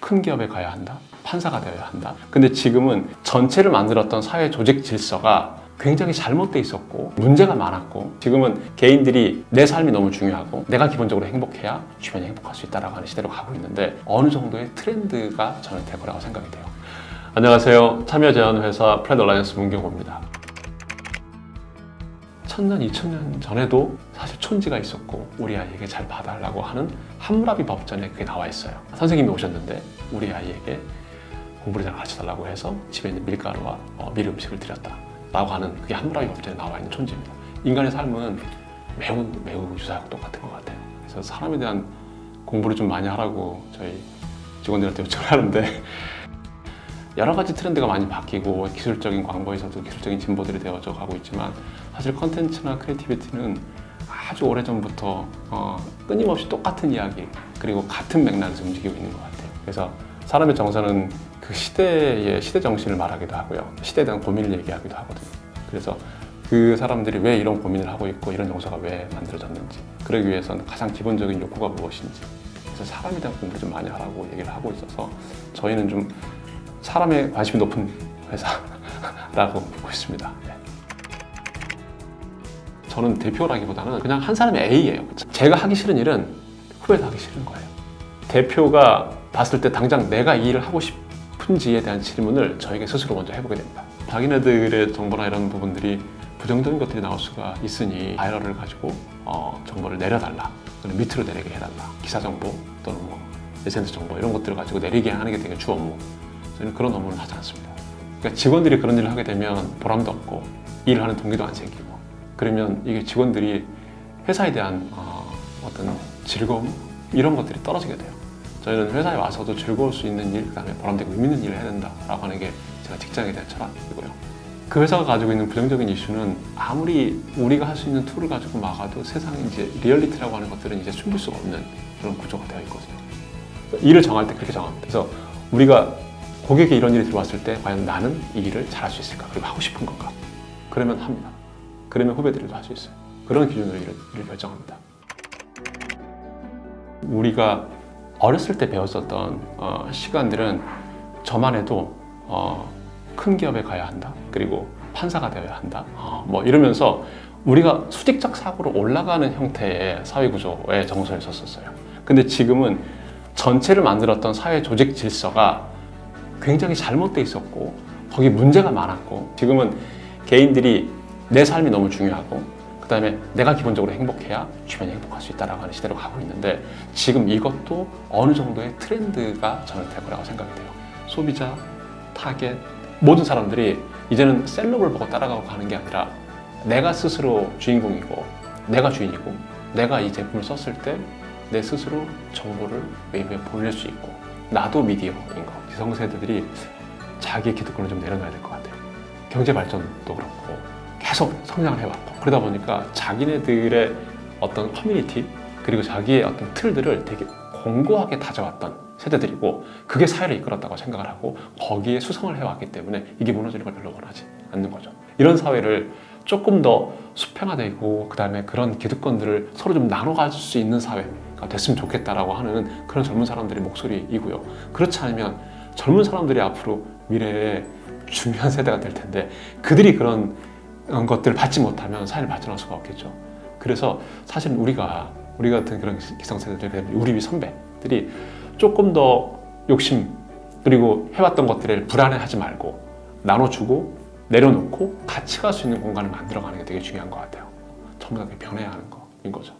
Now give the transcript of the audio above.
큰 기업에 가야 한다, 판사가 되어야 한다. 근데 지금은 전체를 만들었던 사회 조직 질서가 굉장히 잘못돼 있었고 문제가 많았고, 지금은 개인들이 내 삶이 너무 중요하고 내가 기본적으로 행복해야 주변이 행복할 수 있다라고 하는 시대로 가고 있는데, 어느 정도의 트렌드가 저는 될 거라고 생각이 돼요. 안녕하세요. 참여제안회사 프레드얼라이언스 문경호입니다. 1000년, 2000년 전에도 사실 촌지가 있었고 우리 아이에게 잘 봐달라고 하는 함무라비 법전에 그게 나와 있어요. 선생님이 오셨는데 우리 아이에게 공부를 잘 가르쳐달라고 해서 집에 있는 밀가루와 밀 음식을 드렸다 라고 하는 그게 함무라비 법전에 나와 있는 촌지입니다. 인간의 삶은 매우 유사하고 똑같은 것 같아요. 그래서 사람에 대한 공부를 좀 많이 하라고 저희 직원들한테 요청을 하는데, 여러 가지 트렌드가 많이 바뀌고 기술적인 광고에서도 기술적인 진보들이 되어져 가고 있지만, 사실 컨텐츠나 크리에이티비티는 아주 오래전부터 끊임없이 똑같은 이야기 그리고 같은 맥락에서 움직이고 있는 것 같아요. 그래서 사람의 정서는 그 시대의 시대 정신을 말하기도 하고요, 시대에 대한 고민을 얘기하기도 하거든요. 그래서 그 사람들이 왜 이런 고민을 하고 있고 이런 정서가 왜 만들어졌는지, 그러기 위해서는 가장 기본적인 욕구가 무엇인지, 그래서 사람에 대한 공부를 좀 많이 하라고 얘기를 하고 있어서 저희는 좀 사람에 관심이 높은 회사라고 보고 있습니다. 네. 저는 대표라기보다는 그냥 한 사람의 A예요. 제가 하기 싫은 일은 후배도 하기 싫은 거예요. 대표가 봤을 때 당장 내가 이 일을 하고 싶은지에 대한 질문을 저에게 스스로 먼저 해보게 됩니다. 자기네들의 정보나 이런 부분들이 부정적인 것들이 나올 수가 있으니 바이럴을 가지고 정보를 내려달라, 또는 밑으로 내리게 해달라, 기사 정보 또는 SNS 정보 이런 것들을 가지고 내리게 하는 게 되게 주 업무. 저는 그런 업무를 하지 않습니다. 그러니까 직원들이 그런 일을 하게 되면 보람도 없고 일을 하는 동기도 안 생기고, 그러면 이게 직원들이 회사에 대한 어떤 즐거움 이런 것들이 떨어지게 돼요. 저희는 회사에 와서도 즐거울 수 있는 일, 그다음에 보람되고 의미 있는 일을 해야 된다라고 하는 게 제가 직장에 대한 철학이고요. 그 회사가 가지고 있는 부정적인 이슈는 아무리 우리가 할 수 있는 툴을 가지고 막아도 세상에 이제 리얼리티라고 하는 것들은 이제 숨길 수가 없는 그런 구조가 되어 있거든요. 일을 정할 때 그렇게 정합니다. 그래서 우리가 고객에 이런 일이 들어왔을 때 과연 나는 이 일을 잘할 수 있을까? 그리고 하고 싶은 건가? 그러면 합니다. 그러면 후배들도 할 수 있어요. 그런 기준으로 일을 결정합니다. 우리가 어렸을 때 배웠었던 시간들은 저만 해도 큰 기업에 가야 한다, 그리고 판사가 되어야 한다, 이러면서 우리가 수직적 사고로 올라가는 형태의 사회구조의 정서에 섰었어요. 근데 지금은 전체를 만들었던 사회 조직 질서가 굉장히 잘못돼 있었고 거기 문제가 많았고, 지금은 개인들이 내 삶이 너무 중요하고 그다음에 내가 기본적으로 행복해야 주변이 행복할 수 있다라고 하는 시대로 가고 있는데, 지금 이것도 어느 정도의 트렌드가 저는 될 거라고 생각이 돼요. 소비자, 타겟, 모든 사람들이 이제는 셀럽을 보고 따라가고 가는 게 아니라 내가 스스로 주인공이고 내가 주인이고, 내가 이 제품을 썼을 때 내 스스로 정보를 웨이브에 보낼 수 있고 나도 미디어인 거. 기성세대들이 자기의 기득권을 좀 내려놔야 될 것 같아요. 경제 발전도 그렇고 계속 성장을 해왔고, 그러다 보니까 자기네들의 어떤 커뮤니티 그리고 자기의 어떤 틀들을 되게 공고하게 다져왔던 세대들이고, 그게 사회를 이끌었다고 생각을 하고 거기에 수성을 해왔기 때문에 이게 무너지는 걸 별로 원하지 않는 거죠. 이런 사회를 조금 더 수평화되고 그다음에 그런 기득권들을 서로 좀 나눠 가질 수 있는 사회가 됐으면 좋겠다라고 하는 그런 젊은 사람들의 목소리이고요. 그렇지 않으면 젊은 사람들이 앞으로 미래에 중요한 세대가 될 텐데, 그들이 그런 것들을 받지 못하면 사회를 발전할 수가 없겠죠. 그래서 사실 우리 같은 그런 기성세대들, 우리 선배들이 조금 더 욕심 그리고 해왔던 것들을 불안해하지 말고 나눠주고 내려놓고 같이 갈 수 있는 공간을 만들어가는 게 되게 중요한 것 같아요. 전부 다 변해야 하는 거인 거죠.